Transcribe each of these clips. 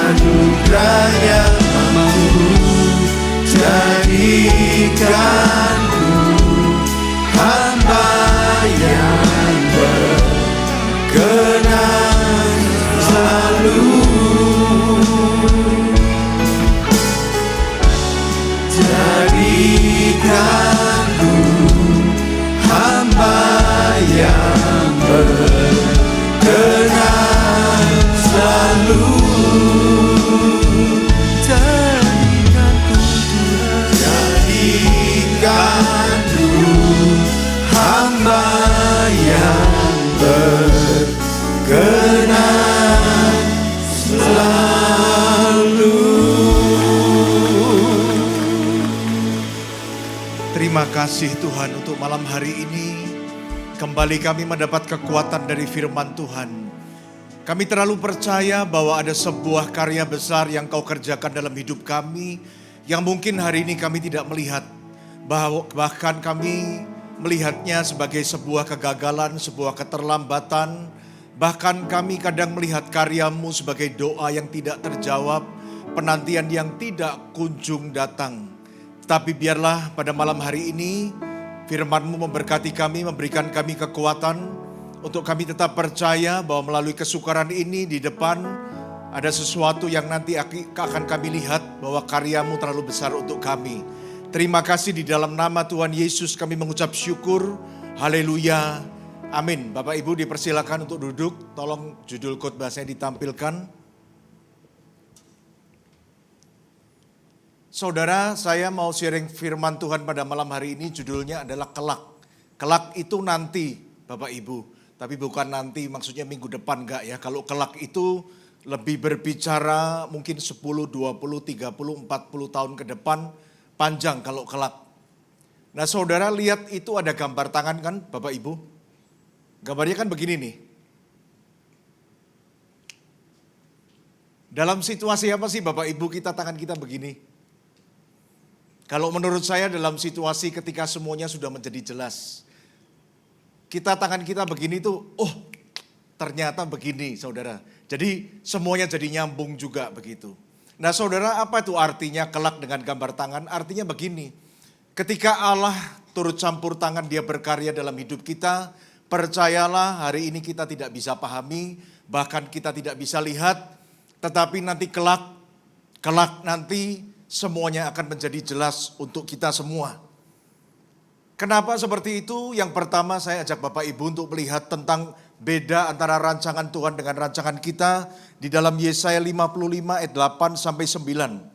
anugerah yang mampu jadikanku hamba yang berkenan selalu. Jadikanku hamba yang berkenan selalu. Jadikanku hamba yang berkenan selalu. Terima kasih Tuhan untuk malam hari ini. Kembali kami mendapat kekuatan dari firman Tuhan. Kami terlalu percaya bahwa ada sebuah karya besar yang Kau kerjakan dalam hidup kami, yang mungkin hari ini kami tidak melihat. Bahkan kami melihatnya sebagai sebuah kegagalan, sebuah keterlambatan. Bahkan kami kadang melihat karya-Mu sebagai doa yang tidak terjawab, penantian yang tidak kunjung datang. Tapi biarlah pada malam hari ini firman-Mu memberkati kami, memberikan kami kekuatan untuk kami tetap percaya bahwa melalui kesukaran ini di depan ada sesuatu yang nanti akan kami lihat bahwa karya-Mu terlalu besar untuk kami. Terima kasih di dalam nama Tuhan Yesus kami mengucap syukur. Haleluya. Amin. Bapak Ibu dipersilakan untuk duduk. Tolong judul khotbahnya ditampilkan. Saudara, saya mau sharing firman Tuhan pada malam hari ini, judulnya adalah kelak. Kelak itu nanti, Bapak Ibu. Tapi bukan nanti, maksudnya minggu depan enggak ya. Kalau kelak itu lebih berbicara mungkin 10, 20, 30, 40 tahun ke depan, panjang kalau kelak. Nah saudara lihat itu ada gambar tangan kan Bapak Ibu. Gambarnya kan begini nih. Dalam situasi apa sih Bapak Ibu kita tangan kita begini? Kalau menurut saya dalam situasi ketika semuanya sudah menjadi jelas. Kita tangan kita begini tuh, oh ternyata begini saudara. Jadi semuanya jadi nyambung juga begitu. Nah saudara, apa itu artinya kelak dengan gambar tangan? Artinya begini, ketika Allah turut campur tangan dia berkarya dalam hidup kita, percayalah hari ini kita tidak bisa pahami, bahkan kita tidak bisa lihat, tetapi nanti kelak nanti semuanya akan menjadi jelas untuk kita semua. Kenapa seperti itu? Yang pertama saya ajak Bapak Ibu untuk melihat tentang beda antara rancangan Tuhan dengan rancangan kita di dalam Yesaya 55 ayat 8 sampai 9.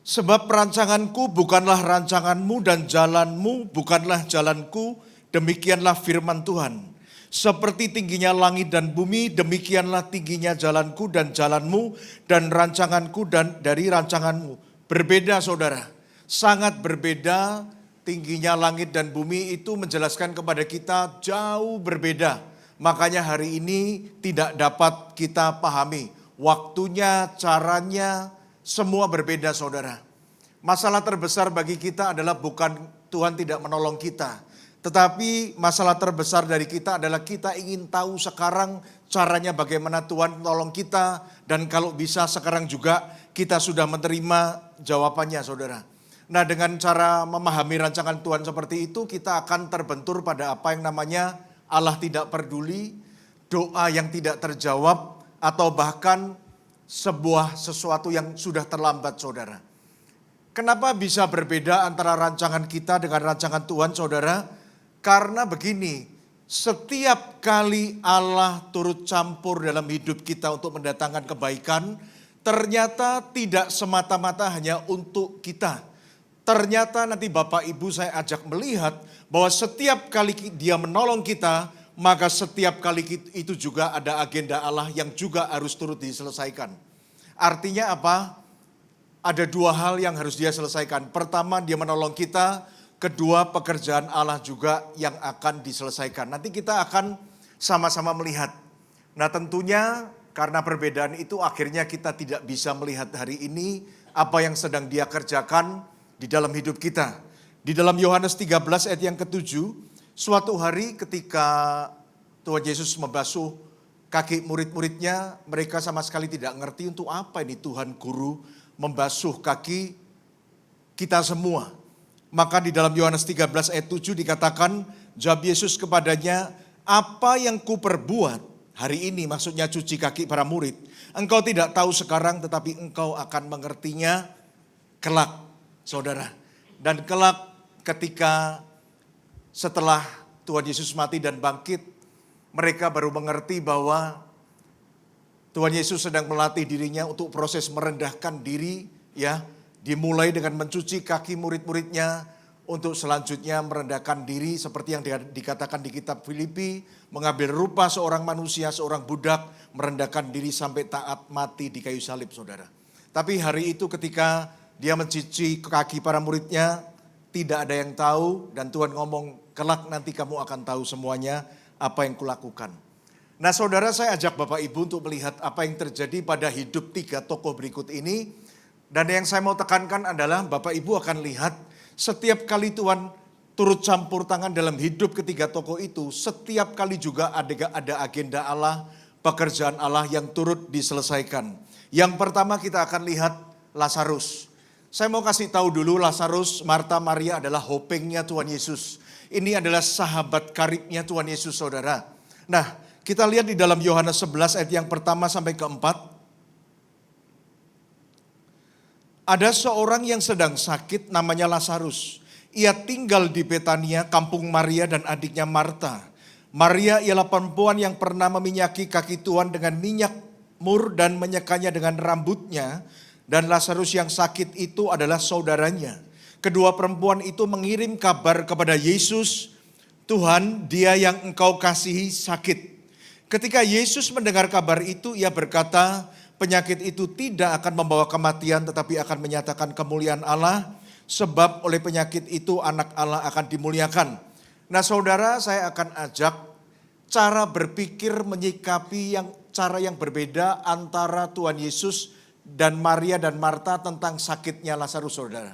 Sebab rancanganku bukanlah rancanganmu dan jalanmu bukanlah jalanku, demikianlah firman Tuhan. Seperti tingginya langit dan bumi, demikianlah tingginya jalanku dan jalanmu dan rancanganku dan dari rancanganmu. Berbeda saudara, sangat berbeda. Tingginya langit dan bumi itu menjelaskan kepada kita jauh berbeda. Makanya hari ini tidak dapat kita pahami. Waktunya, caranya, semua berbeda saudara. Masalah terbesar bagi kita adalah bukan Tuhan tidak menolong kita. Tetapi masalah terbesar dari kita adalah kita ingin tahu sekarang caranya bagaimana Tuhan menolong kita. Dan kalau bisa sekarang juga kita sudah menerima jawabannya saudara. Nah dengan cara memahami rancangan Tuhan seperti itu kita akan terbentur pada apa yang namanya Allah tidak peduli, doa yang tidak terjawab, atau bahkan sebuah sesuatu yang sudah terlambat saudara. Kenapa bisa berbeda antara rancangan kita dengan rancangan Tuhan saudara? Karena begini, setiap kali Allah turut campur dalam hidup kita untuk mendatangkan kebaikan, ternyata tidak semata-mata hanya untuk kita. Ternyata nanti Bapak Ibu saya ajak melihat bahwa setiap kali dia menolong kita, maka setiap kali itu juga ada agenda Allah yang juga harus turut diselesaikan. Artinya apa? Ada dua hal yang harus dia selesaikan. Pertama, dia menolong kita. Kedua, pekerjaan Allah juga yang akan diselesaikan. Nanti kita akan sama-sama melihat. Nah tentunya karena perbedaan itu akhirnya kita tidak bisa melihat hari ini apa yang sedang dia kerjakan di dalam hidup kita. Di dalam Yohanes 13 ayat yang ke-7, Suatu hari ketika Tuhan Yesus membasuh kaki murid-muridnya, mereka sama sekali tidak ngerti untuk apa ini Tuhan Guru membasuh kaki kita semua. Maka di dalam Yohanes 13 ayat 7 dikatakan, jawab Yesus kepadanya, apa yang kuperbuat hari ini, maksudnya cuci kaki para murid, engkau tidak tahu sekarang tetapi engkau akan mengertinya kelak, saudara. Dan kelak ketika setelah Tuhan Yesus mati dan bangkit, mereka baru mengerti bahwa Tuhan Yesus sedang melatih dirinya untuk proses merendahkan diri, ya, dimulai dengan mencuci kaki murid-muridnya untuk selanjutnya merendahkan diri seperti yang dikatakan di kitab Filipi, mengambil rupa seorang manusia, seorang budak, merendahkan diri sampai taat mati di kayu salib, saudara. Tapi hari itu ketika dia mencuci kaki para muridnya, tidak ada yang tahu dan Tuhan ngomong, kelak nanti kamu akan tahu semuanya apa yang kulakukan. Nah saudara, saya ajak Bapak Ibu untuk melihat apa yang terjadi pada hidup 3 tokoh berikut ini. Dan yang saya mau tekankan adalah Bapak Ibu akan lihat setiap kali Tuhan turut campur tangan dalam hidup ketiga tokoh itu, setiap kali juga ada agenda Allah, pekerjaan Allah yang turut diselesaikan. Yang pertama kita akan lihat Lazarus. Saya mau kasih tahu dulu, Lazarus, Marta, Maria adalah hopengnya Tuhan Yesus. Ini adalah sahabat karibnya Tuhan Yesus, saudara. Nah, kita lihat di dalam Yohanes 11 ayat yang pertama sampai keempat. Ada seorang yang sedang sakit namanya Lazarus. Ia tinggal di Betania, kampung Maria dan adiknya Marta. Maria ialah perempuan yang pernah meminyaki kaki Tuhan dengan minyak mur dan menyekanya dengan rambutnya. Dan Lazarus yang sakit itu adalah saudaranya. Kedua perempuan itu mengirim kabar kepada Yesus, Tuhan, dia yang engkau kasihi sakit. Ketika Yesus mendengar kabar itu, ia berkata, penyakit itu tidak akan membawa kematian tetapi akan menyatakan kemuliaan Allah, sebab oleh penyakit itu anak Allah akan dimuliakan. Nah saudara, saya akan ajak cara berpikir menyikapi cara yang berbeda antara Tuhan Yesus dan Maria dan Marta tentang sakitnya Lazarus, saudara.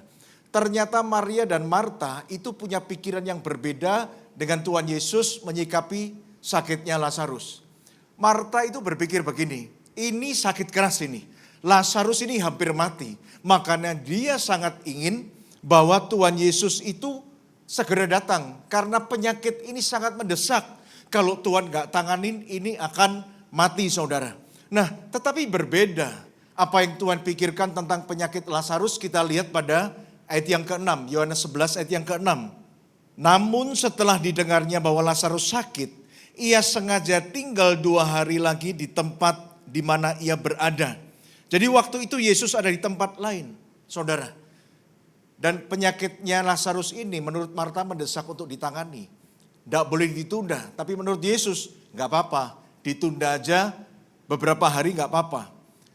Ternyata Maria dan Marta itu punya pikiran yang berbeda dengan Tuhan Yesus menyikapi sakitnya Lazarus. Marta itu berpikir begini, ini sakit keras ini, Lazarus ini hampir mati. Makanya dia sangat ingin bahwa Tuhan Yesus itu segera datang. Karena penyakit ini sangat mendesak. Kalau Tuhan gak tanganin ini akan mati, saudara. Nah tetapi berbeda apa yang Tuhan pikirkan tentang penyakit Lazarus, kita lihat pada ayat yang ke-6, Yohanes 11 ayat yang ke-6. Namun setelah didengarnya bahwa Lazarus sakit, ia sengaja tinggal 2 hari lagi di tempat di mana ia berada. Jadi waktu itu Yesus ada di tempat lain, saudara. Dan penyakitnya Lazarus ini menurut Marta mendesak untuk ditangani. Tidak boleh ditunda, tapi menurut Yesus gak apa-apa, ditunda aja beberapa hari gak apa-apa.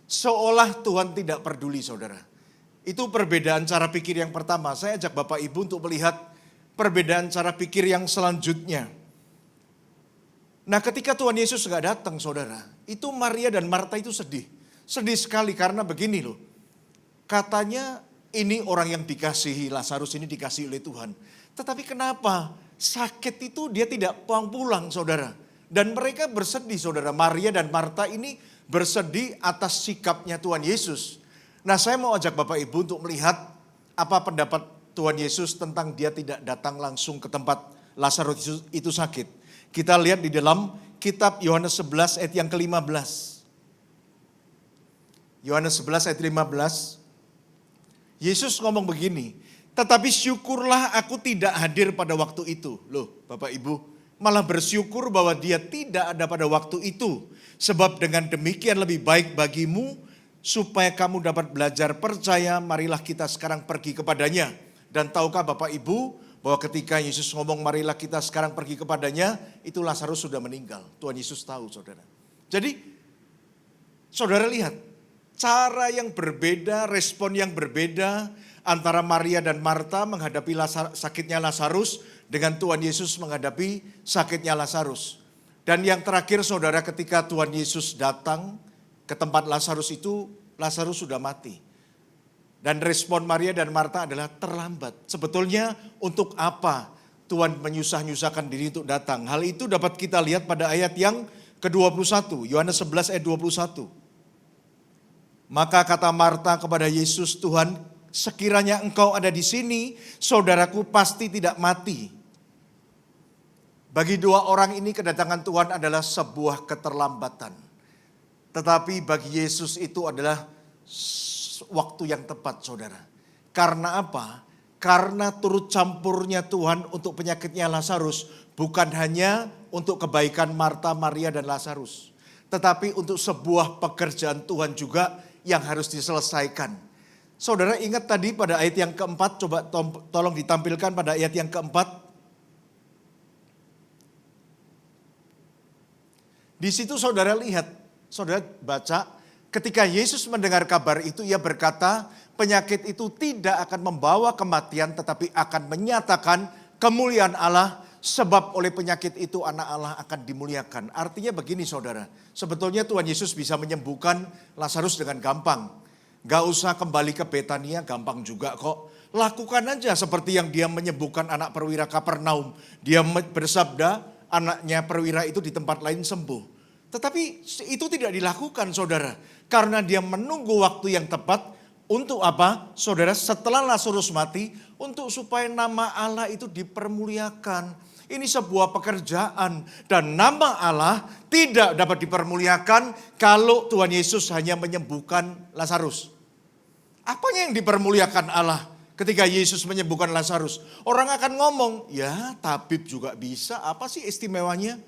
Seolah Tuhan tidak peduli, saudara. Itu perbedaan cara pikir yang pertama. Saya ajak Bapak Ibu untuk melihat perbedaan cara pikir yang selanjutnya. Nah ketika Tuhan Yesus gak datang, saudara, itu Maria dan Marta itu sedih. Sedih sekali karena begini loh. Katanya ini orang yang dikasihi, Lazarus ini dikasihi oleh Tuhan. Tetapi kenapa sakit itu dia tidak pulang, saudara. Dan mereka bersedih, saudara. Maria dan Marta ini bersedih atas sikapnya Tuhan Yesus. Nah saya mau ajak Bapak Ibu untuk melihat apa pendapat Tuhan Yesus tentang dia tidak datang langsung ke tempat Lazarus itu sakit. Kita lihat di dalam kitab Yohanes 11 ayat yang ke-15. Yohanes 11 ayat 15. Yesus ngomong begini, tetapi syukurlah aku tidak hadir pada waktu itu. Loh Bapak Ibu, malah bersyukur bahwa dia tidak ada pada waktu itu. Sebab dengan demikian lebih baik bagimu supaya kamu dapat belajar percaya, marilah kita sekarang pergi kepadanya. Dan tahukah Bapak Ibu bahwa ketika Yesus ngomong marilah kita sekarang pergi kepadanya, itu Lazarus sudah meninggal. Tuhan Yesus tahu, saudara. Jadi saudara lihat cara yang berbeda, respon yang berbeda antara Maria dan Marta menghadapi sakitnya Lazarus dengan Tuhan Yesus menghadapi sakitnya Lazarus. Dan yang terakhir saudara, ketika Tuhan Yesus datang ke tempat Lazarus itu, Lazarus sudah mati. Dan respon Maria dan Marta adalah terlambat. Sebetulnya untuk apa Tuhan menyusah-nyusahkan diri untuk datang. Hal itu dapat kita lihat pada ayat yang ke-21, Yohanes 11 ayat 21. Maka kata Marta kepada Yesus, Tuhan, sekiranya engkau ada di sini, saudaraku pasti tidak mati. Bagi dua orang ini kedatangan Tuhan adalah sebuah keterlambatan. Tetapi bagi Yesus itu adalah waktu yang tepat, saudara. Karena apa? Karena turut campurnya Tuhan untuk penyakitnya Lazarus bukan hanya untuk kebaikan Marta, Maria, dan Lazarus. Tetapi untuk sebuah pekerjaan Tuhan juga yang harus diselesaikan. Saudara ingat tadi pada ayat yang keempat, coba tolong ditampilkan pada ayat yang keempat. Di situ saudara lihat, saudara baca, ketika Yesus mendengar kabar itu, ia berkata, penyakit itu tidak akan membawa kematian tetapi akan menyatakan kemuliaan Allah, sebab oleh penyakit itu anak Allah akan dimuliakan. Artinya begini saudara, sebetulnya Tuhan Yesus bisa menyembuhkan Lazarus dengan gampang. Gak usah kembali ke Betania, gampang juga kok. Lakukan aja seperti yang dia menyembuhkan anak perwira Kapernaum. Dia bersabda anaknya perwira itu di tempat lain sembuh. Tetapi itu tidak dilakukan saudara. Karena dia menunggu waktu yang tepat. Untuk apa? Saudara, setelah Lazarus mati, untuk supaya nama Allah itu dipermuliakan. Ini sebuah pekerjaan dan nama Allah tidak dapat dipermuliakan kalau Tuhan Yesus hanya menyembuhkan Lazarus. Apanya yang dipermuliakan Allah ketika Yesus menyembuhkan Lazarus? Orang akan ngomong, ya tabib juga bisa, apa sih istimewanya?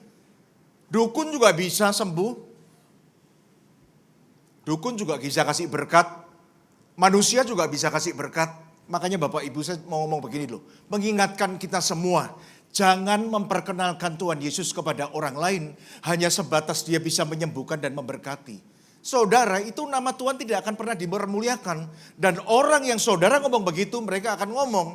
Dukun juga bisa sembuh. Dukun juga bisa kasih berkat. Manusia juga bisa kasih berkat. Makanya Bapak Ibu saya mau ngomong begini loh. Mengingatkan kita semua. Jangan memperkenalkan Tuhan Yesus kepada orang lain. Hanya sebatas dia bisa menyembuhkan dan memberkati. Saudara, itu nama Tuhan tidak akan pernah dipermuliakan. Dan orang yang saudara ngomong begitu, mereka akan ngomong,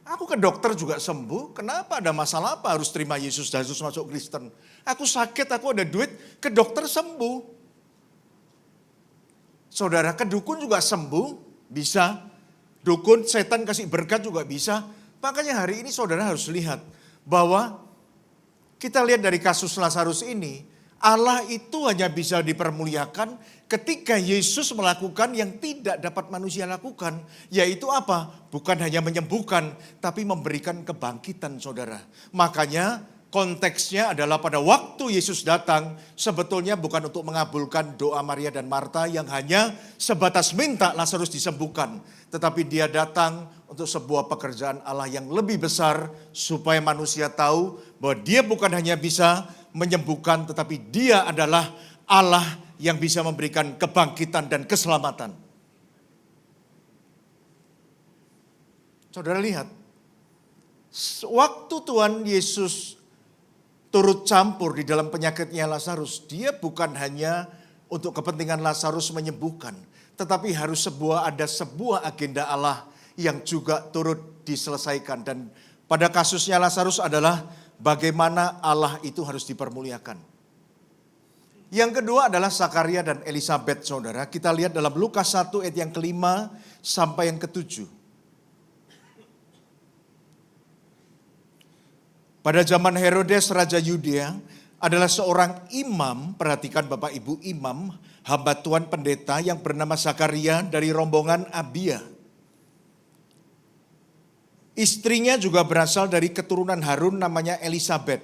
aku ke dokter juga sembuh, kenapa ada masalah apa harus terima Yesus dan Yesus masuk Kristen? Aku sakit, aku ada duit, ke dokter sembuh. Saudara, ke dukun juga sembuh, bisa. Dukun, setan kasih berkat juga bisa. Makanya hari ini saudara harus lihat bahwa kita lihat dari kasus Lazarus ini, Allah itu hanya bisa dipermuliakan ketika Yesus melakukan yang tidak dapat manusia lakukan. Yaitu apa? Bukan hanya menyembuhkan, tapi memberikan kebangkitan saudara. Makanya konteksnya adalah pada waktu Yesus datang, sebetulnya bukan untuk mengabulkan doa Maria dan Marta yang hanya sebatas minta Lazarus disembuhkan. Tetapi dia datang untuk sebuah pekerjaan Allah yang lebih besar, supaya manusia tahu bahwa dia bukan hanya bisa menyembuhkan, tetapi dia adalah Allah yang bisa memberikan kebangkitan dan keselamatan. Saudara lihat, waktu Tuhan Yesus turut campur di dalam penyakitnya Lazarus, dia bukan hanya untuk kepentingan Lazarus menyembuhkan, tetapi harus ada sebuah agenda Allah yang juga turut diselesaikan. Dan pada kasusnya Lazarus adalah bagaimana Allah itu harus dipermuliakan. Yang kedua adalah Zakaria dan Elisabet saudara. Kita lihat dalam Lukas 1 ayat yang ke-5 sampai yang ke-7. Pada zaman Herodes Raja Yudea adalah seorang imam, perhatikan Bapak Ibu, imam, hamba Tuhan pendeta yang bernama Zakaria dari rombongan Abia. Istrinya juga berasal dari keturunan Harun namanya Elisabet.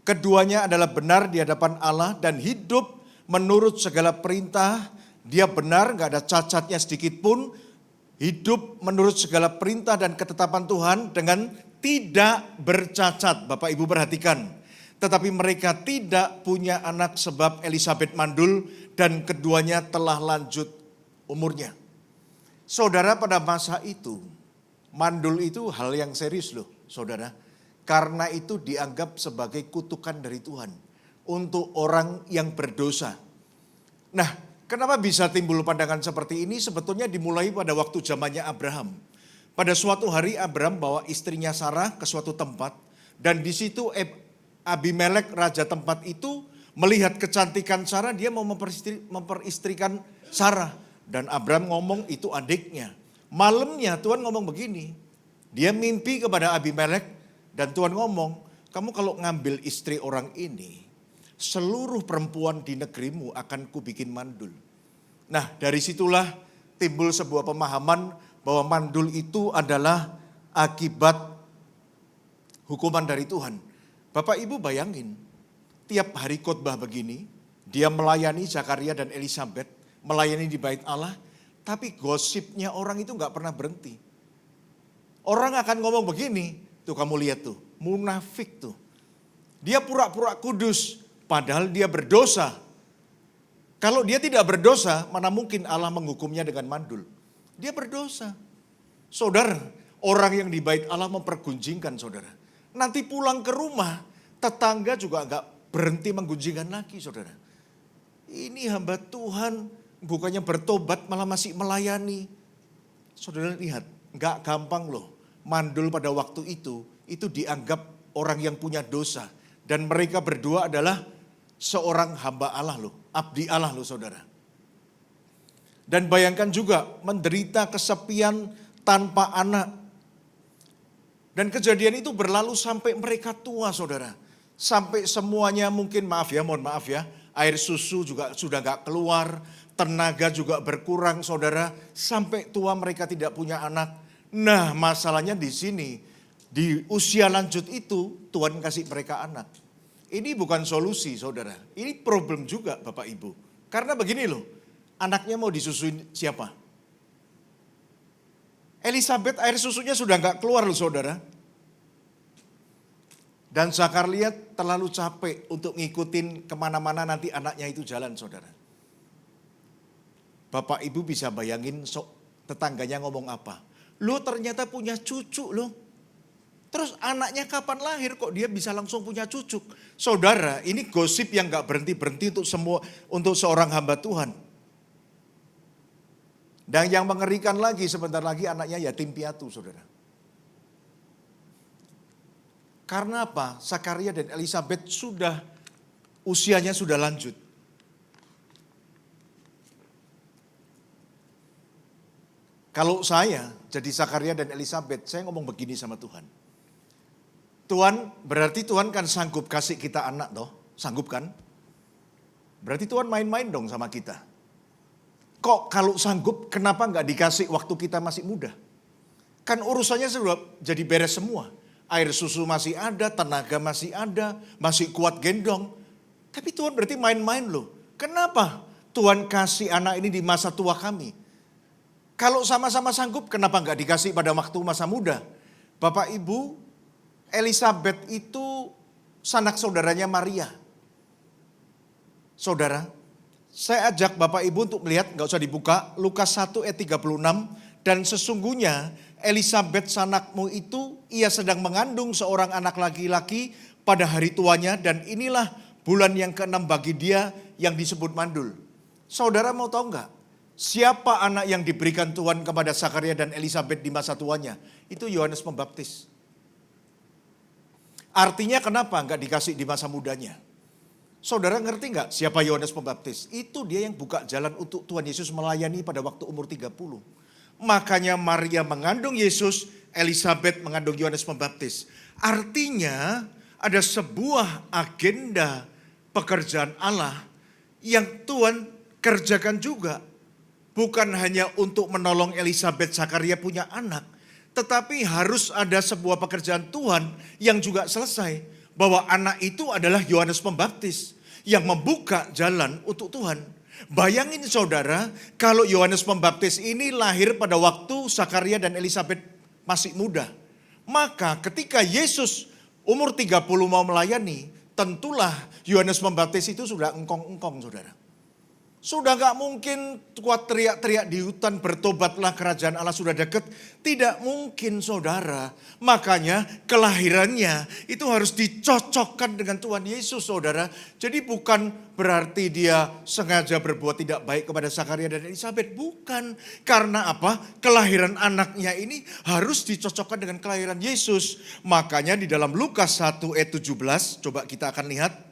Keduanya adalah benar di hadapan Allah dan hidup menurut segala perintah. Dia benar, gak ada cacatnya sedikit pun. Hidup menurut segala perintah dan ketetapan Tuhan dengan tidak bercacat. Bapak Ibu perhatikan. Tetapi mereka tidak punya anak sebab Elisabet mandul dan keduanya telah lanjut umurnya. Saudara, pada masa itu, mandul itu hal yang serius loh saudara. Karena itu dianggap sebagai kutukan dari Tuhan untuk orang yang berdosa. Nah, kenapa bisa timbul pandangan seperti ini? Sebetulnya dimulai pada waktu zamannya Abraham. Pada suatu hari Abraham bawa istrinya Sarah ke suatu tempat. Dan di situ Abimelek raja tempat itu melihat kecantikan Sarah, dia mau memperistrikan Sarah. Dan Abraham ngomong itu adiknya. Malamnya Tuhan ngomong begini. Dia mimpi kepada Abimelek. Dan Tuhan ngomong, kamu kalau ngambil istri orang ini, seluruh perempuan di negerimu akan kubikin mandul. Nah, dari situlah timbul sebuah pemahaman bahwa mandul itu adalah akibat hukuman dari Tuhan. Bapak Ibu bayangin, tiap hari khotbah begini, dia melayani Zakaria dan Elisabet, melayani di bait Allah, tapi gosipnya orang itu nggak pernah berhenti. Orang akan ngomong begini, tuh kamu lihat tuh, munafik tuh. Dia pura-pura kudus, padahal dia berdosa. Kalau dia tidak berdosa, mana mungkin Allah menghukumnya dengan mandul. Dia berdosa. Saudara, orang yang di bait Allah mempergunjingkan saudara. Nanti pulang ke rumah, tetangga juga enggak berhenti menggunjingkan lagi saudara. Ini hamba Tuhan bukannya bertobat malah masih melayani. Saudara lihat, enggak gampang loh. Mandul pada waktu itu dianggap orang yang punya dosa. Dan mereka berdua adalah seorang hamba Allah loh, abdi Allah loh saudara. Dan bayangkan juga menderita kesepian tanpa anak. Dan kejadian itu berlalu sampai mereka tua saudara. Sampai semuanya mungkin mohon maaf ya, air susu juga sudah gak keluar, tenaga juga berkurang saudara. Sampai tua mereka tidak punya anak. Nah masalahnya di sini, di usia lanjut itu Tuhan kasih mereka anak. Ini bukan solusi saudara, ini problem juga Bapak Ibu. Karena begini loh, anaknya mau disusuin siapa? Elisabet air susunya sudah gak keluar loh saudara. Dan Zakaria terlalu capek untuk ngikutin kemana-mana nanti anaknya itu jalan saudara. Bapak Ibu bisa bayangin tetangganya ngomong apa? Lo ternyata punya cucu loh. Terus anaknya kapan lahir kok dia bisa langsung punya cucu? Saudara, ini gosip yang gak berhenti-berhenti untuk seorang hamba Tuhan. Dan yang mengerikan lagi, sebentar lagi anaknya yatim piatu saudara. Karena apa? Zakaria dan Elisabet usianya sudah lanjut. Kalau saya jadi Zakaria dan Elisabet, saya ngomong begini sama Tuhan. Tuhan, berarti Tuhan kan sanggup kasih kita anak toh, sanggup kan? Berarti Tuhan main-main dong sama kita. Kok kalau sanggup, kenapa nggak dikasih waktu kita masih muda? Kan urusannya sudah jadi beres semua. Air susu masih ada, tenaga masih ada, masih kuat gendong. Tapi Tuhan berarti main-main loh. Kenapa Tuhan kasih anak ini di masa tua kami? Kalau sama-sama sanggup, kenapa nggak dikasih pada waktu masa muda? Bapak Ibu, Elisabet itu sanak saudaranya Maria. Saudara, saya ajak Bapak Ibu untuk melihat, nggak usah dibuka, Lukas 1 ayat 36. Dan sesungguhnya Elisabet sanakmu itu, ia sedang mengandung seorang anak laki-laki pada hari tuanya. Dan inilah bulan yang ke-6 bagi dia yang disebut mandul. Saudara mau tahu nggak? Siapa anak yang diberikan Tuhan kepada Zakaria dan Elisabet di masa tuanya? Itu Yohanes Pembaptis. Artinya kenapa nggak dikasih di masa mudanya? Saudara ngerti nggak siapa Yohanes Pembaptis? Itu dia yang buka jalan untuk Tuhan Yesus melayani pada waktu umur 30. Makanya Maria mengandung Yesus, Elisabet mengandung Yohanes Pembaptis. Artinya ada sebuah agenda pekerjaan Allah yang Tuhan kerjakan juga. Bukan hanya untuk menolong Elisabet Zakaria punya anak. Tetapi harus ada sebuah pekerjaan Tuhan yang juga selesai. Bahwa anak itu adalah Yohanes Pembaptis yang membuka jalan untuk Tuhan. Bayangin saudara, kalau Yohanes Pembaptis ini lahir pada waktu Zakaria dan Elisabet masih muda. Maka ketika Yesus umur 30 mau melayani, tentulah Yohanes Pembaptis itu sudah engkong-engkong saudara. Sudah gak mungkin kuat teriak-teriak di hutan, bertobatlah kerajaan Allah sudah dekat. Tidak mungkin saudara. Makanya kelahirannya itu harus dicocokkan dengan Tuhan Yesus saudara. Jadi bukan berarti dia sengaja berbuat tidak baik kepada Zakaria dan Elisabet. Bukan. Karena apa? Kelahiran anaknya ini harus dicocokkan dengan kelahiran Yesus. Makanya di dalam Lukas 1 ayat 17, coba kita akan lihat.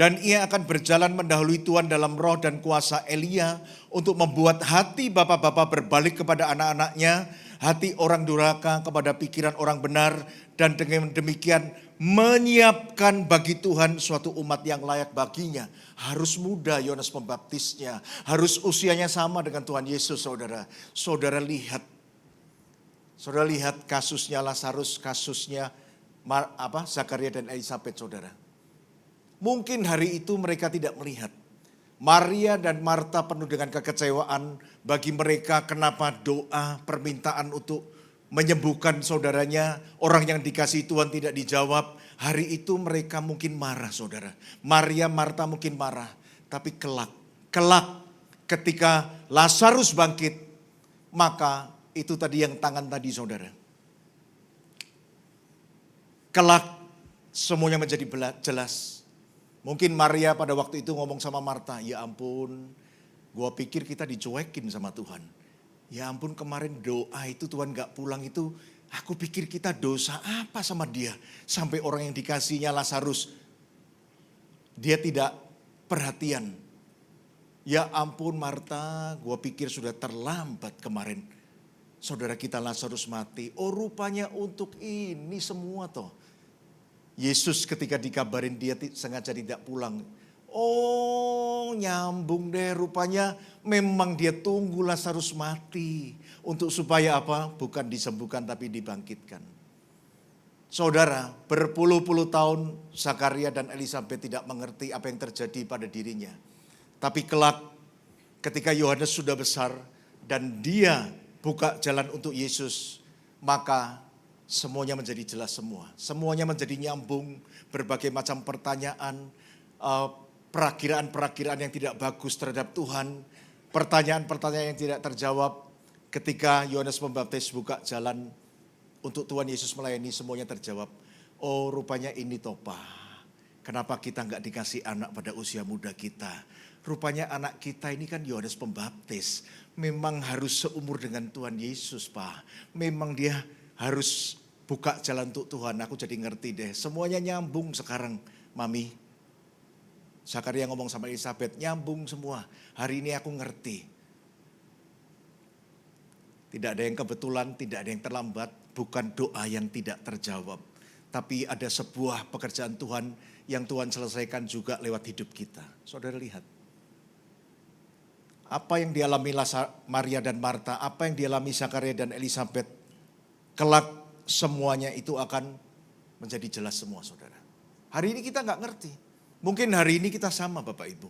Dan ia akan berjalan mendahului Tuhan dalam roh dan kuasa Elia untuk membuat hati bapak-bapak berbalik kepada anak-anaknya, hati orang durhaka kepada pikiran orang benar, dan dengan demikian menyiapkan bagi Tuhan suatu umat yang layak baginya. Harus muda Yohanes Pembaptisnya, harus usianya sama dengan Tuhan Yesus, saudara. Saudara lihat kasusnya Lazarus, kasusnya Zakaria dan Elisabet, saudara. Mungkin hari itu mereka tidak melihat. Maria dan Marta penuh dengan kekecewaan. Bagi mereka kenapa doa permintaan untuk menyembuhkan saudaranya, orang yang dikasihi Tuhan tidak dijawab. Hari itu mereka mungkin marah, saudara. Maria, Marta mungkin marah. Tapi kelak ketika Lazarus bangkit, maka itu tadi yang tangan tadi, saudara. Kelak semuanya menjadi jelas. Mungkin Maria pada waktu itu ngomong sama Marta, ya ampun, gua pikir kita dicuekin sama Tuhan. Ya ampun, kemarin doa itu Tuhan gak pulang itu, aku pikir kita dosa apa sama dia. Sampai orang yang dikasihnya Lazarus, dia tidak perhatian. Ya ampun Marta, gua pikir sudah terlambat kemarin. Saudara kita Lazarus mati, oh rupanya untuk ini semua toh. Yesus ketika dikabarin dia sengaja tidak pulang. Oh nyambung deh, rupanya memang dia tunggu Lazarus mati. Untuk supaya apa? Bukan disembuhkan tapi dibangkitkan. Saudara, berpuluh-puluh tahun Zakaria dan Elisabet tidak mengerti apa yang terjadi pada dirinya. Tapi kelak ketika Yohanes sudah besar dan dia buka jalan untuk Yesus, maka semuanya menjadi jelas semua. Semuanya menjadi nyambung, berbagai macam pertanyaan, perakiraan-perakiraan yang tidak bagus terhadap Tuhan, pertanyaan-pertanyaan yang tidak terjawab. Ketika Yohanes Pembaptis buka jalan untuk Tuhan Yesus melayani, semuanya terjawab. Oh rupanya ini topa. Kenapa kita nggak dikasih anak pada usia muda kita? Rupanya anak kita ini kan Yohanes Pembaptis. Memang harus seumur dengan Tuhan Yesus, Pak. Memang dia harus buka jalan untuk Tuhan. Aku jadi ngerti deh. Semuanya nyambung sekarang, Mami. Zakaria ngomong sama Elisabet, nyambung semua. Hari ini aku ngerti. Tidak ada yang kebetulan, tidak ada yang terlambat. Bukan doa yang tidak terjawab. Tapi ada sebuah pekerjaan Tuhan yang Tuhan selesaikan juga lewat hidup kita. Saudara lihat. Apa yang dialami Maria dan Marta, apa yang dialami Zakaria dan Elisabet. Kelak semuanya itu akan menjadi jelas semua, saudara. Hari ini kita nggak ngerti. Mungkin hari ini kita sama, Bapak Ibu.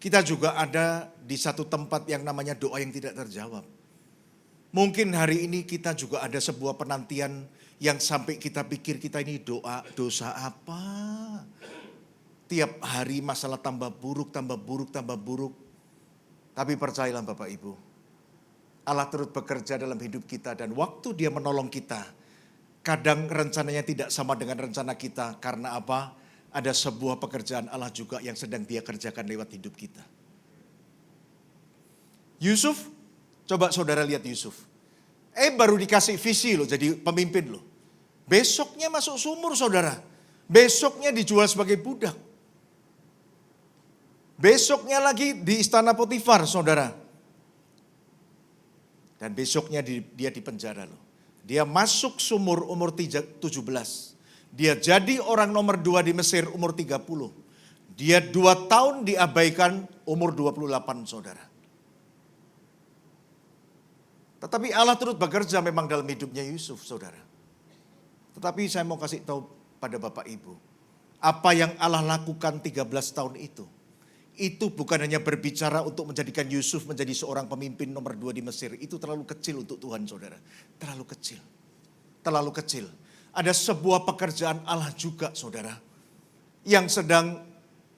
Kita juga ada di satu tempat yang namanya doa yang tidak terjawab. Mungkin hari ini kita juga ada sebuah penantian yang sampai kita pikir kita ini dosa apa. Tiap hari masalah tambah buruk, tambah buruk, tambah buruk. Tapi percayalah Bapak Ibu, Allah turut bekerja dalam hidup kita dan waktu dia menolong kita, kadang rencananya tidak sama dengan rencana kita. Karena apa? Ada sebuah pekerjaan Allah juga yang sedang dia kerjakan lewat hidup kita. Yusuf, coba saudara lihat Yusuf. Baru dikasih visi loh jadi pemimpin loh. Besoknya masuk sumur saudara. Besoknya dijual sebagai budak. Besoknya lagi di istana Potifar, saudara. Dan besoknya dia di penjara loh. Dia masuk sumur umur 17. Dia jadi orang nomor 2 di Mesir umur 30. Dia 2 tahun diabaikan umur 28, saudara. Tetapi Allah turut bekerja memang dalam hidupnya Yusuf, saudara. Tetapi saya mau kasih tahu pada Bapak Ibu. Apa yang Allah lakukan 13 tahun itu bukan hanya berbicara untuk menjadikan Yusuf menjadi seorang pemimpin nomor 2 di Mesir. Itu terlalu kecil untuk Tuhan, saudara. Terlalu kecil. Terlalu kecil. Ada sebuah pekerjaan Allah juga, saudara. Yang sedang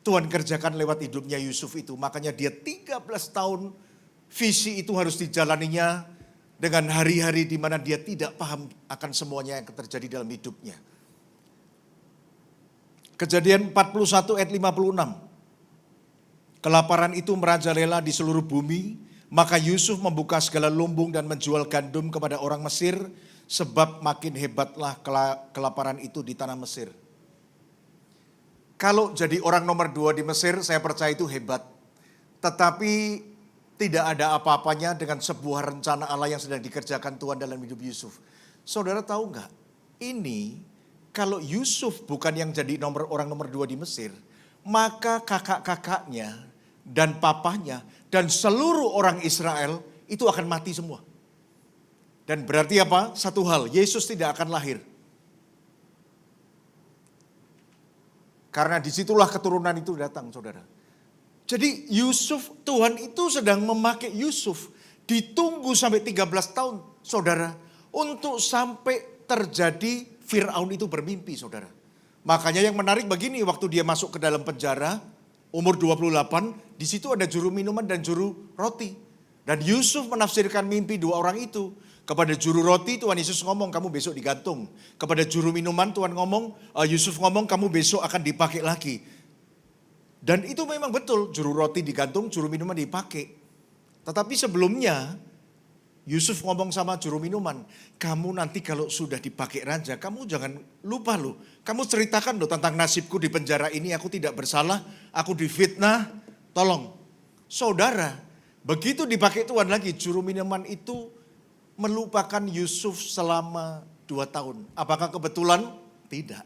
Tuhan kerjakan lewat hidupnya Yusuf itu. Makanya dia 13 tahun visi itu harus dijalaninya dengan hari-hari di mana dia tidak paham akan semuanya yang terjadi dalam hidupnya. Kejadian 41 ayat 56. Kelaparan itu merajalela di seluruh bumi, maka Yusuf membuka segala lumbung dan menjual gandum kepada orang Mesir, sebab makin hebatlah kelaparan itu di tanah Mesir. Kalau jadi orang nomor 2 di Mesir, saya percaya itu hebat. Tetapi tidak ada apa-apanya dengan sebuah rencana Allah yang sedang dikerjakan Tuhan dalam hidup Yusuf. Saudara tahu nggak? Ini kalau Yusuf bukan yang jadi orang nomor 2 di Mesir, maka kakak-kakaknya dan papahnya dan seluruh orang Israel itu akan mati semua. Dan berarti apa? Satu hal, Yesus tidak akan lahir. Karena disitulah keturunan itu datang, saudara. Jadi Yusuf, Tuhan itu sedang memakai Yusuf. Ditunggu sampai 13 tahun, saudara. Untuk sampai terjadi Fir'aun itu bermimpi, saudara. Makanya yang menarik begini, waktu dia masuk ke dalam penjara, umur 28, di situ ada juru minuman dan juru roti. Dan Yusuf menafsirkan mimpi dua orang itu. Kepada juru roti Tuhan Yesus ngomong kamu besok digantung. Kepada juru minuman Tuhan Yusuf ngomong kamu besok akan dipakai lagi. Dan itu memang betul, juru roti digantung, juru minuman dipakai. Tetapi sebelumnya Yusuf ngomong sama juru minuman, kamu nanti kalau sudah dipakai raja, kamu jangan lupa loh. Kamu ceritakan loh tentang nasibku di penjara ini, aku tidak bersalah, aku difitnah, tolong. Saudara, begitu dipakai Tuhan lagi, juru minuman itu melupakan Yusuf selama 2 tahun. Apakah kebetulan? Tidak.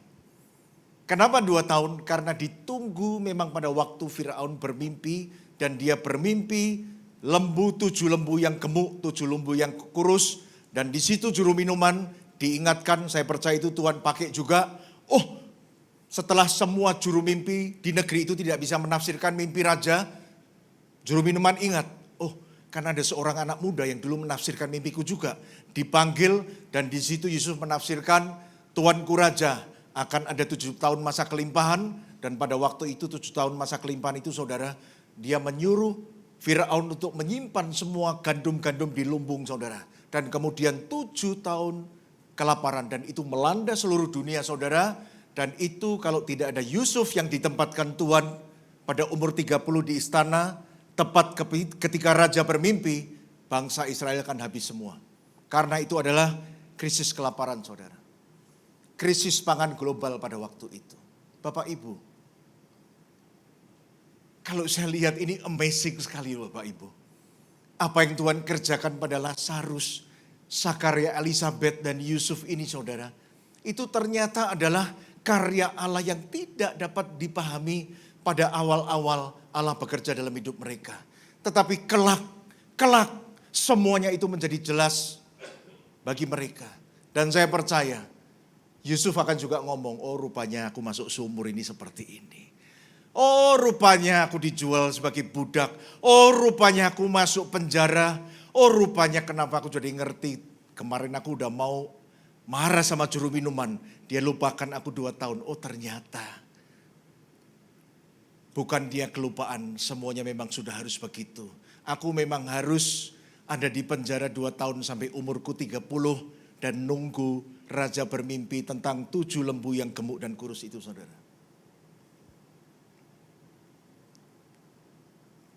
Kenapa 2 tahun? Karena ditunggu memang pada waktu Firaun bermimpi dan dia bermimpi 7 lembu yang gemuk, 7 lembu yang kurus. Dan di situ juru minuman diingatkan, saya percaya itu Tuhan pakai juga. Setelah semua juru mimpi di negeri itu tidak bisa menafsirkan mimpi raja, juru minuman ingat, karena ada seorang anak muda yang dulu menafsirkan mimpiku juga. Dipanggil dan di situ Yusuf menafsirkan, Tuanku Raja akan ada 7 tahun masa kelimpahan. Dan pada waktu itu 7 tahun masa kelimpahan itu saudara, dia menyuruh Firaun untuk menyimpan semua gandum-gandum di lumbung saudara. Dan kemudian 7 tahun kelaparan dan itu melanda seluruh dunia saudara. Dan itu kalau tidak ada Yusuf yang ditempatkan Tuhan pada umur 30 di istana, tepat ketika raja bermimpi, bangsa Israel akan habis semua. Karena itu adalah krisis kelaparan saudara. Krisis pangan global pada waktu itu. Bapak Ibu, kalau saya lihat ini amazing sekali Bapak Ibu. Apa yang Tuhan kerjakan pada Lazarus, Sakaria, Elizabeth dan Yusuf ini saudara. Itu ternyata adalah karya Allah yang tidak dapat dipahami pada awal-awal Allah bekerja dalam hidup mereka. Tetapi kelak semuanya itu menjadi jelas bagi mereka. Dan saya percaya Yusuf akan juga ngomong, rupanya aku masuk sumur ini seperti ini. Rupanya aku dijual sebagai budak. Rupanya aku masuk penjara. Rupanya kenapa aku jadi ngerti. Kemarin aku udah mau marah sama juru minuman. Dia lupakan aku 2 tahun. Ternyata bukan dia kelupaan, semuanya memang sudah harus begitu. Aku memang harus ada di penjara 2 tahun sampai umurku 30 dan nunggu raja bermimpi tentang 7 lembu yang gemuk dan kurus itu saudara.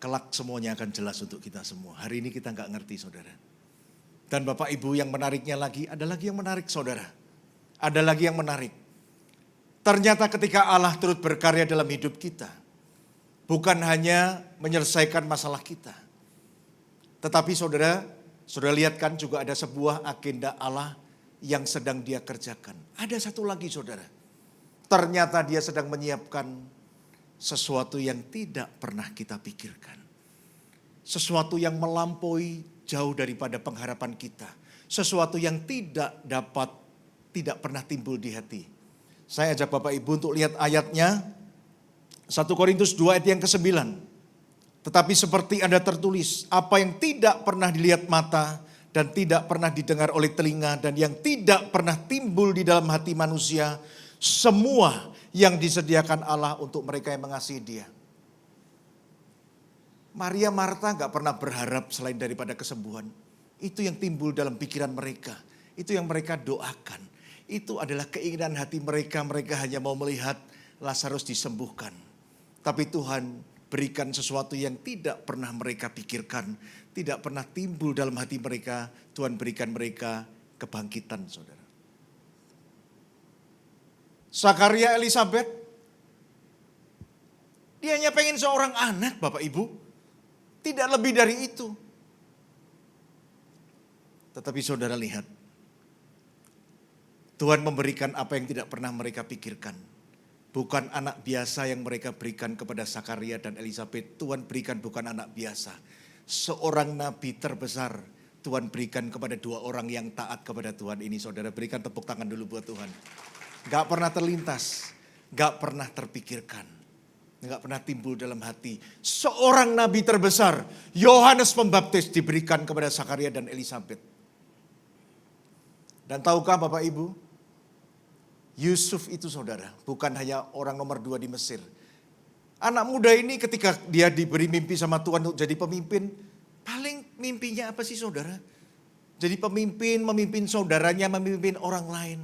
Kelak semuanya akan jelas untuk kita semua. Hari ini kita nggak ngerti saudara. Dan Bapak Ibu yang menariknya lagi, ada lagi yang menarik saudara. Ada lagi yang menarik. Ternyata ketika Allah turut berkarya dalam hidup kita, bukan hanya menyelesaikan masalah kita. Tetapi saudara lihat kan juga ada sebuah agenda Allah yang sedang dia kerjakan. Ada satu lagi saudara. Ternyata dia sedang menyiapkan sesuatu yang tidak pernah kita pikirkan. Sesuatu yang melampaui jauh daripada pengharapan kita. Sesuatu yang tidak pernah timbul di hati. Saya ajak Bapak Ibu untuk lihat ayatnya. 1 Korintus 2 ayat yang ke-9. Tetapi seperti ada tertulis, apa yang tidak pernah dilihat mata dan tidak pernah didengar oleh telinga dan yang tidak pernah timbul di dalam hati manusia, semua yang disediakan Allah untuk mereka yang mengasihi Dia. Maria Marta gak pernah berharap selain daripada kesembuhan. Itu yang timbul dalam pikiran mereka. Itu yang mereka doakan. Itu adalah keinginan hati mereka. Mereka hanya mau melihat Lazarus disembuhkan. Tapi Tuhan berikan sesuatu yang tidak pernah mereka pikirkan. Tidak pernah timbul dalam hati mereka. Tuhan berikan mereka kebangkitan saudara. Sakaria, Elizabeth Dia hanya pengen seorang anak, Bapak Ibu. Tidak lebih dari itu. Tetapi saudara lihat, Tuhan memberikan apa yang tidak pernah mereka pikirkan. Bukan anak biasa yang mereka berikan kepada Zakaria dan Elisabet. Tuhan berikan bukan anak biasa. Seorang nabi terbesar Tuhan berikan kepada dua orang yang taat kepada Tuhan ini. Saudara, berikan tepuk tangan dulu buat Tuhan. Gak pernah terlintas, gak pernah terpikirkan, gak pernah timbul dalam hati. Seorang nabi terbesar, Yohanes Pembaptis, diberikan kepada Zakaria dan Elisabet. Dan tahukah Bapak Ibu, Yusuf itu saudara, bukan hanya orang nomor 2 di Mesir. Anak muda ini ketika dia diberi mimpi sama Tuhan untuk jadi pemimpin, paling mimpinya apa sih saudara? Jadi pemimpin, memimpin saudaranya, memimpin orang lain.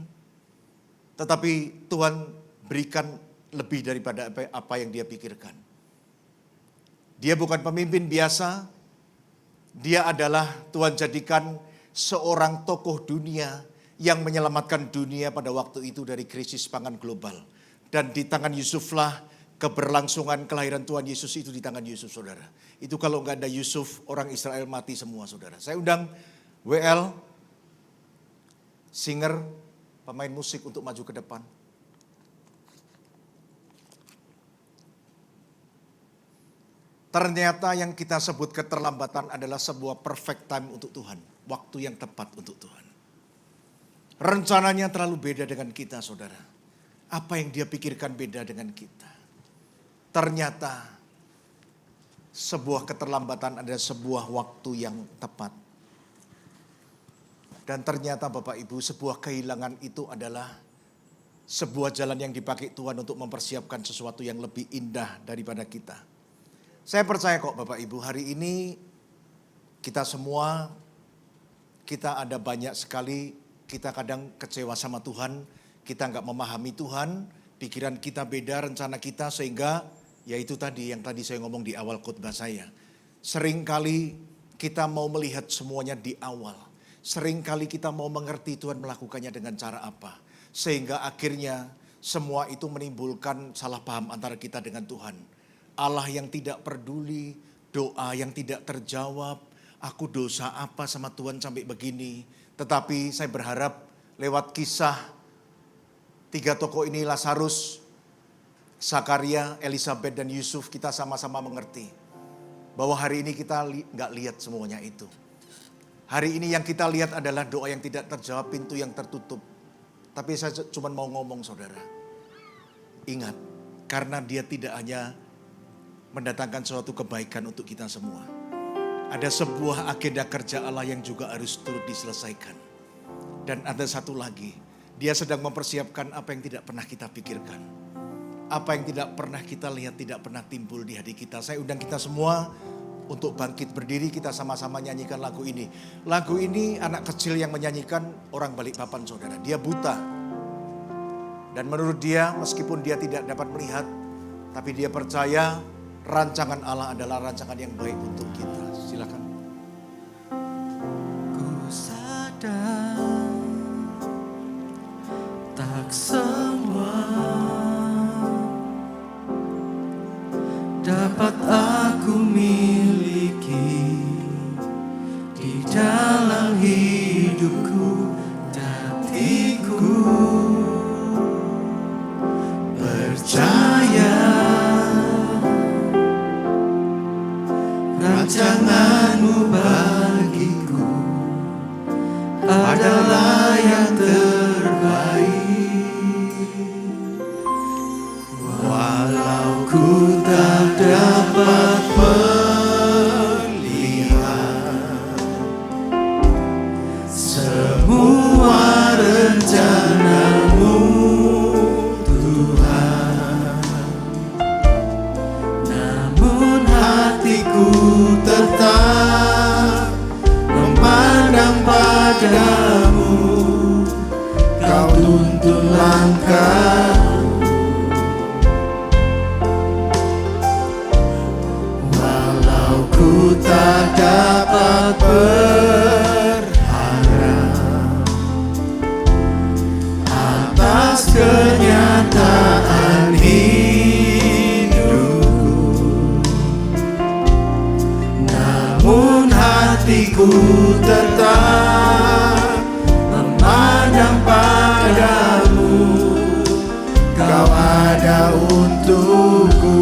Tetapi Tuhan berikan lebih daripada apa yang dia pikirkan. Dia bukan pemimpin biasa, dia adalah Tuhan jadikan seorang tokoh dunia yang menyelamatkan dunia pada waktu itu dari krisis pangan global. Dan di tangan Yusuflah keberlangsungan kelahiran Tuhan Yesus itu di tangan Yusuf, saudara. Itu kalau nggak ada Yusuf, orang Israel mati semua, saudara. Saya undang WL, singer, pemain musik untuk maju ke depan. Ternyata yang kita sebut keterlambatan adalah sebuah perfect time untuk Tuhan. Waktu yang tepat untuk Tuhan. Rencananya terlalu beda dengan kita, saudara. Apa yang dia pikirkan beda dengan kita. Ternyata sebuah keterlambatan adalah sebuah waktu yang tepat. Dan ternyata Bapak Ibu, sebuah kehilangan itu adalah sebuah jalan yang dipakai Tuhan untuk mempersiapkan sesuatu yang lebih indah daripada kita. Saya percaya kok Bapak Ibu, hari ini kita semua, kita ada banyak sekali, kita kadang kecewa sama Tuhan, kita nggak memahami Tuhan, pikiran kita beda, rencana kita, sehingga ya itu tadi yang tadi saya ngomong di awal khotbah saya. Seringkali kita mau melihat semuanya di awal. Seringkali kita mau mengerti Tuhan melakukannya dengan cara apa. Sehingga akhirnya semua itu menimbulkan salah paham antara kita dengan Tuhan. Allah yang tidak peduli, doa yang tidak terjawab. Aku dosa apa sama Tuhan sampai begini. Tetapi saya berharap lewat kisah 3 tokoh ini, Lazarus, Zakaria, Elisabet, dan Yusuf, kita sama-sama mengerti. Bahwa hari ini kita nggak lihat semuanya itu. Hari ini yang kita lihat adalah doa yang tidak terjawab, pintu yang tertutup. Tapi saya cuma mau ngomong saudara. Ingat, karena dia tidak hanya mendatangkan suatu kebaikan untuk kita semua. Ada sebuah agenda kerja Allah yang juga harus turut diselesaikan. Dan ada satu lagi, dia sedang mempersiapkan apa yang tidak pernah kita pikirkan. Apa yang tidak pernah kita lihat, tidak pernah timbul di hati kita. Saya undang kita semua untuk bangkit berdiri, kita sama-sama nyanyikan lagu ini. Lagu ini anak kecil yang menyanyikan, orang Balikpapan saudara. Dia buta. Dan menurut dia, meskipun dia tidak dapat melihat, tapi dia percaya rancangan Allah adalah rancangan yang baik untuk kita. Silakan. Ku sadar tak semua dapat aku miliki di dalam hidupku, hatiku percaya rancanganmu bagiku adalah yang terbaik. Walau ku tak dapat melihat semua rencanamu Tuhan, namun hatiku tetap memandang padamu. Kau tuntun langkah, ku tak dapat berharap atas kenyataan hidupku. tetap memandang padamu, Kau ada untukku.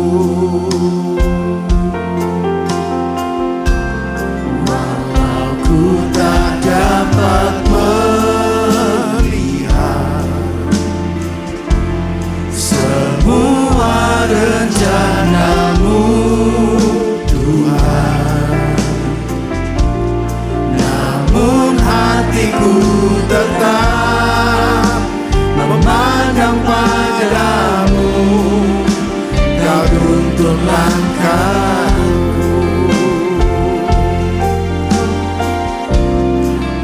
Walau ku tak dapat melihat semua rencanamu, Tuhan, namun hatiku tetap memandang padamu, Kau tuntun langkahku.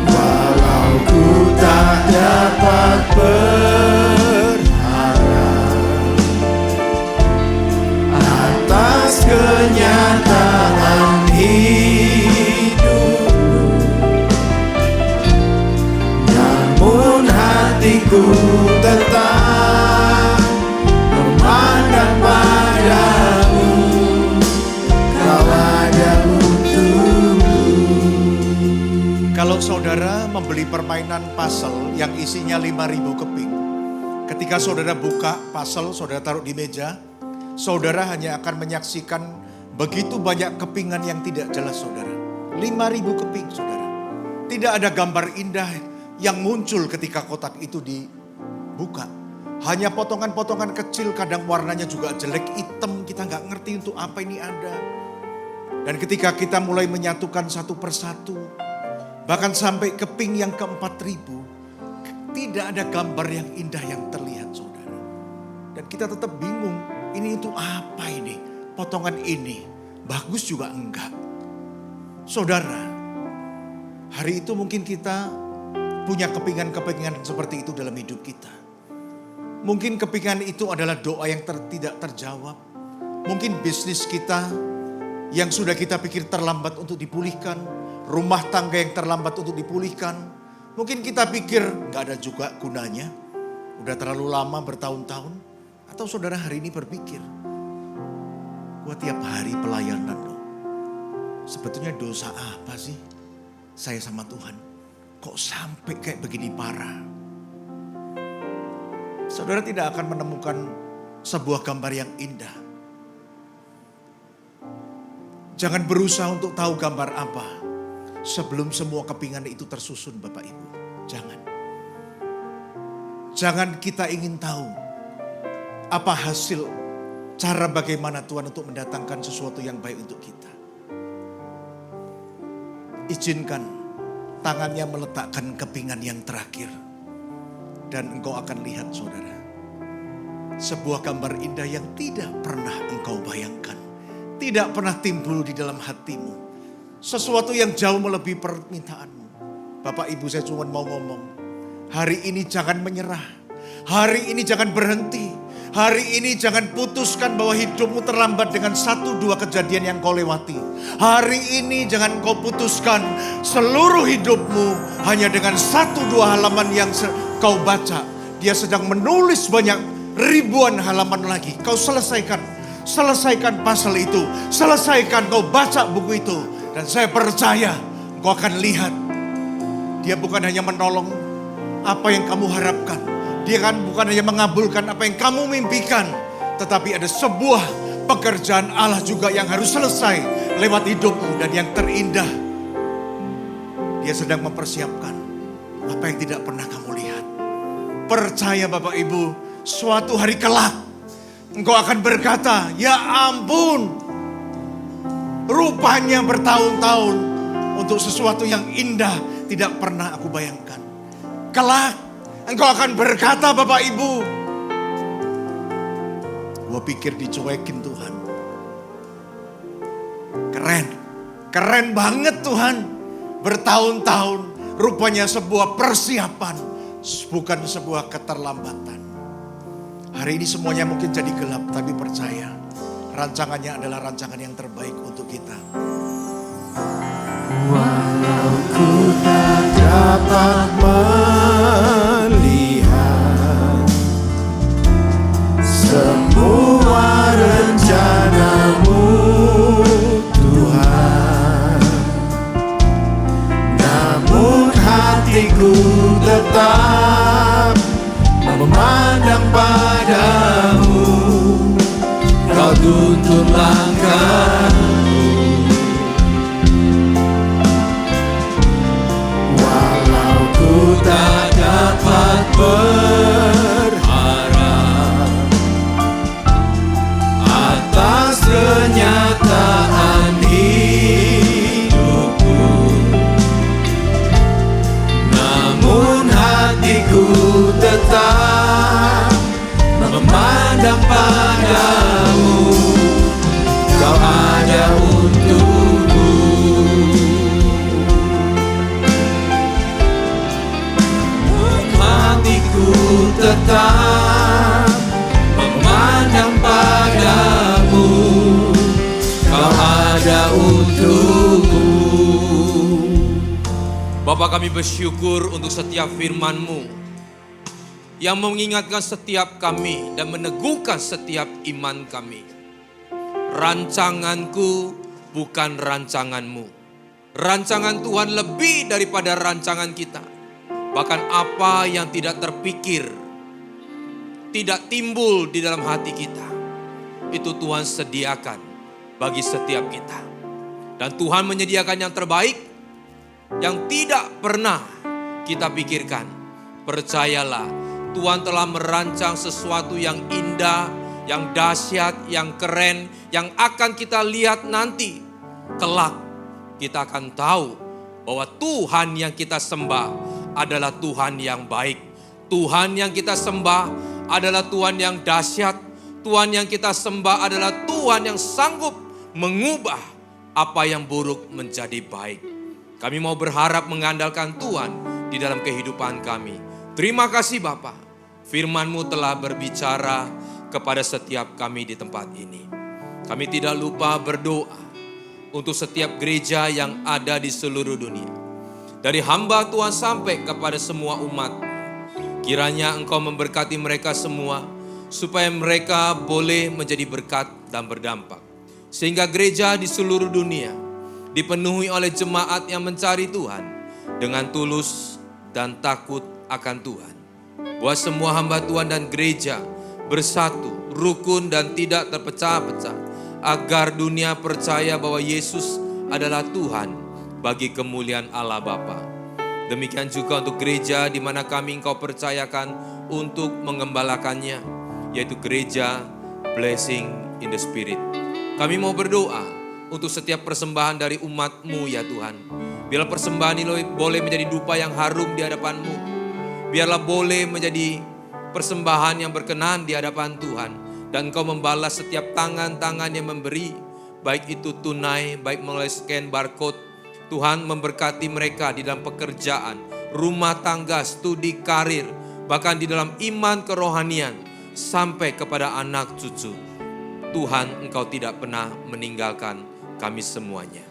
Walau ku tak dapat berharap atas kenyataan hidupku, namun hatiku tetap memandang padamu, Kau ada untukku. Kalau saudara membeli permainan puzzle yang isinya 5.000 keping, ketika saudara buka puzzle, saudara taruh di meja, saudara hanya akan menyaksikan begitu banyak kepingan yang tidak jelas, saudara. 5.000 keping, saudara. Tidak ada gambar indah yang muncul ketika kotak itu dibuka. Hanya potongan-potongan kecil, kadang warnanya juga jelek, hitam, kita nggak ngerti untuk apa ini ada. Dan ketika kita mulai menyatukan satu persatu, bahkan sampai keping yang ke-4.000, tidak ada gambar yang indah yang terlihat, saudara. Dan kita tetap bingung, ini untuk apa ini? Potongan ini, bagus juga enggak. Saudara, hari itu mungkin kita punya kepingan-kepingan seperti itu dalam hidup kita. Mungkin kepingan itu adalah doa yang tidak terjawab. Mungkin bisnis kita yang sudah kita pikir terlambat untuk dipulihkan. Rumah tangga yang terlambat untuk dipulihkan. Mungkin kita pikir gak ada juga gunanya. Udah terlalu lama bertahun-tahun. Atau saudara hari ini berpikir, gua tiap hari pelayanan loh. Sebetulnya dosa apa sih saya sama Tuhan? Kok sampai kayak begini parah? Saudara tidak akan menemukan sebuah gambar yang indah. Jangan berusaha untuk tahu gambar apa sebelum semua kepingan itu tersusun, Bapak Ibu. Jangan. Jangan kita ingin tahu apa hasil, cara bagaimana Tuhan untuk mendatangkan sesuatu yang baik untuk kita. Izinkan tangannya meletakkan kepingan yang terakhir. Dan engkau akan lihat, saudara, sebuah gambar indah yang tidak pernah engkau bayangkan. Tidak pernah timbul di dalam hatimu. Sesuatu yang jauh melebihi permintaanmu. Bapak Ibu, saya cuma mau ngomong, hari ini jangan menyerah. Hari ini jangan berhenti. Hari ini jangan putuskan bahwa hidupmu terlambat dengan 1-2 kejadian yang kau lewati. Hari ini jangan kau putuskan seluruh hidupmu hanya dengan 1-2 halaman yang kau baca. Dia sedang menulis banyak ribuan halaman lagi. Kau selesaikan pasal itu. Selesaikan, kau baca buku itu. Dan saya percaya kau akan lihat. Dia bukan hanya menolong apa yang kamu harapkan. Dia kan bukan hanya mengabulkan apa yang kamu mimpikan. Tetapi ada sebuah pekerjaan Allah juga yang harus selesai lewat hidupmu. Dan yang terindah, Dia sedang mempersiapkan apa yang tidak pernah kamu lihat. Percaya Bapak Ibu, suatu hari kelak engkau akan berkata, ya ampun, rupanya bertahun-tahun untuk sesuatu yang indah tidak pernah aku bayangkan. Kelak engkau akan berkata, Bapak Ibu, gua pikir dicuekin Tuhan. Keren banget Tuhan. Bertahun-tahun rupanya sebuah persiapan, bukan sebuah keterlambatan. Hari ini semuanya mungkin jadi gelap, tapi percaya rancangannya adalah rancangan yang terbaik untuk kita. Walau ku tak dapat melihat semua rencanamu, Tuhan, hatiku tetap memandang padamu. Kau tuntun langkahku, walau ku tak dapat berharap atas kenyataan hidupku, namun hatiku tetap memandang padamu. Kau ada untukku. Hatiku tetap memandang padamu. Kau ada untukku. Bapa, kami bersyukur untuk setiap firman-Mu yang mengingatkan setiap kami dan meneguhkan setiap iman kami. Rancanganku bukan rancangan-Mu. Rancangan Tuhan lebih daripada rancangan kita. Bahkan apa yang tidak terpikir, tidak timbul di dalam hati kita, itu Tuhan sediakan bagi setiap kita. Dan Tuhan menyediakan yang terbaik, yang tidak pernah kita pikirkan. Percayalah, Tuhan telah merancang sesuatu yang indah, yang dahsyat, yang keren, yang akan kita lihat nanti. Kelak kita akan tahu bahwa Tuhan yang kita sembah adalah Tuhan yang baik. Tuhan yang kita sembah adalah Tuhan yang dahsyat. Tuhan yang kita sembah adalah Tuhan yang sanggup mengubah apa yang buruk menjadi baik. Kami mau berharap mengandalkan Tuhan di dalam kehidupan kami. Terima kasih Bapa, firman-Mu telah berbicara kepada setiap kami di tempat ini. Kami tidak lupa berdoa untuk setiap gereja yang ada di seluruh dunia. Dari hamba Tuhan sampai kepada semua umat. Kiranya Engkau memberkati mereka semua, supaya mereka boleh menjadi berkat dan berdampak. Sehingga gereja di seluruh dunia dipenuhi oleh jemaat yang mencari Tuhan dengan tulus dan takut akan Tuhan. Buat semua hamba Tuhan dan gereja bersatu, rukun dan tidak terpecah-pecah, agar dunia percaya bahwa Yesus adalah Tuhan bagi kemuliaan Allah Bapa. Demikian juga untuk gereja di mana kami Engkau percayakan untuk mengembalakannya, yaitu gereja Blessing in the Spirit. Kami mau berdoa untuk setiap persembahan dari umat-Mu ya Tuhan. Biarlah persembahan ini boleh menjadi dupa yang harum di hadapan-Mu. Biarlah boleh menjadi persembahan yang berkenan di hadapan Tuhan. Dan Engkau membalas setiap tangan-tangan yang memberi, baik itu tunai, baik melalui scan barcode. Tuhan memberkati mereka di dalam pekerjaan, rumah tangga, studi, karir, bahkan di dalam iman kerohanian, sampai kepada anak cucu. Tuhan, Engkau tidak pernah meninggalkan kami semuanya.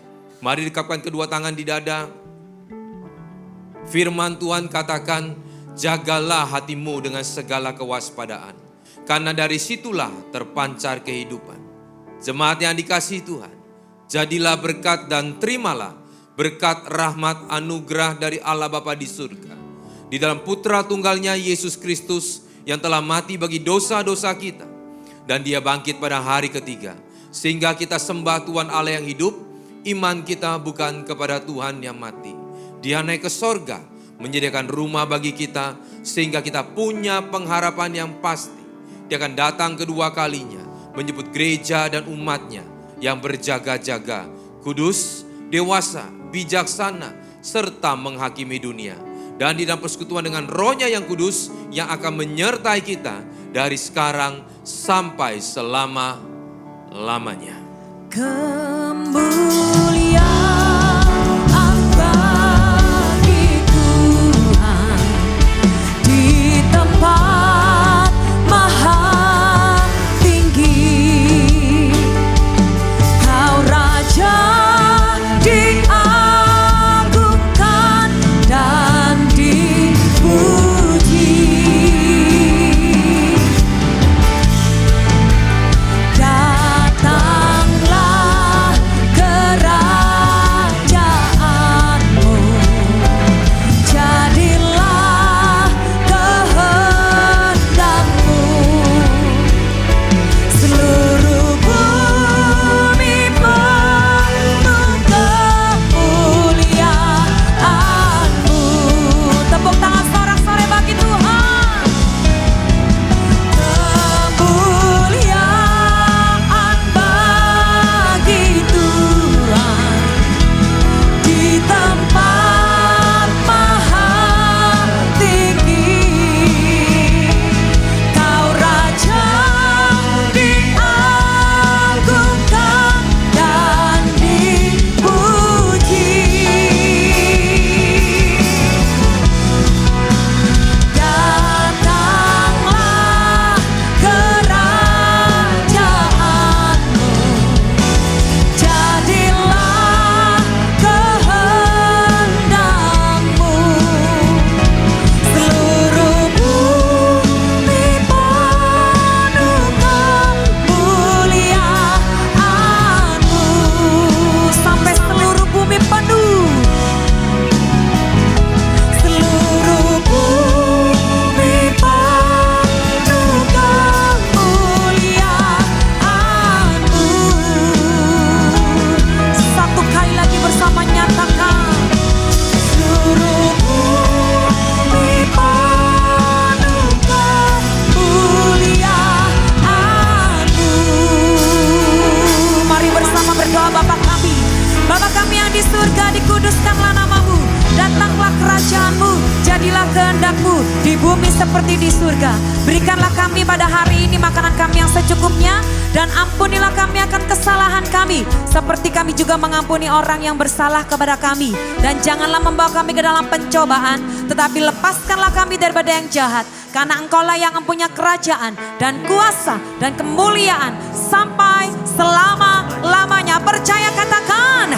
Mari dekapkan kedua tangan di dada. Firman Tuhan katakan, jagalah hatimu dengan segala kewaspadaan, karena dari situlah terpancar kehidupan. Jemaat yang dikasihi Tuhan, jadilah berkat dan terimalah berkat rahmat anugerah dari Allah Bapa di surga. Di dalam Putra Tunggalnya Yesus Kristus yang telah mati bagi dosa-dosa kita. Dan Dia bangkit pada hari ketiga. Sehingga kita sembah Tuhan Allah yang hidup. Iman kita bukan kepada Tuhan yang mati. Dia naik ke sorga, menyediakan rumah bagi kita. Sehingga kita punya pengharapan yang pasti. Dia akan datang kedua kalinya, menyebut gereja dan umatnya yang berjaga-jaga, kudus, dewasa, bijaksana, serta menghakimi dunia. Dan di dalam persekutuan dengan Roh-Nya yang kudus yang akan menyertai kita dari sekarang sampai selama-lamanya. Kemuliaan bagi Tuhan di tempat maha tinggi. Kau Raja diagungkan dan dipuji. Datanglah kerajaan kehendak-Mu di bumi seperti di surga. Berikanlah kami pada hari ini makanan kami yang secukupnya, dan ampunilah kami akan kesalahan kami, seperti kami juga mengampuni orang yang bersalah kepada kami. Dan janganlah membawa kami ke dalam pencobaan, tetapi lepaskanlah kami daripada yang jahat. Karena Engkaulah yang mempunyai kerajaan dan kuasa dan kemuliaan sampai selama-lamanya. Percaya, katakan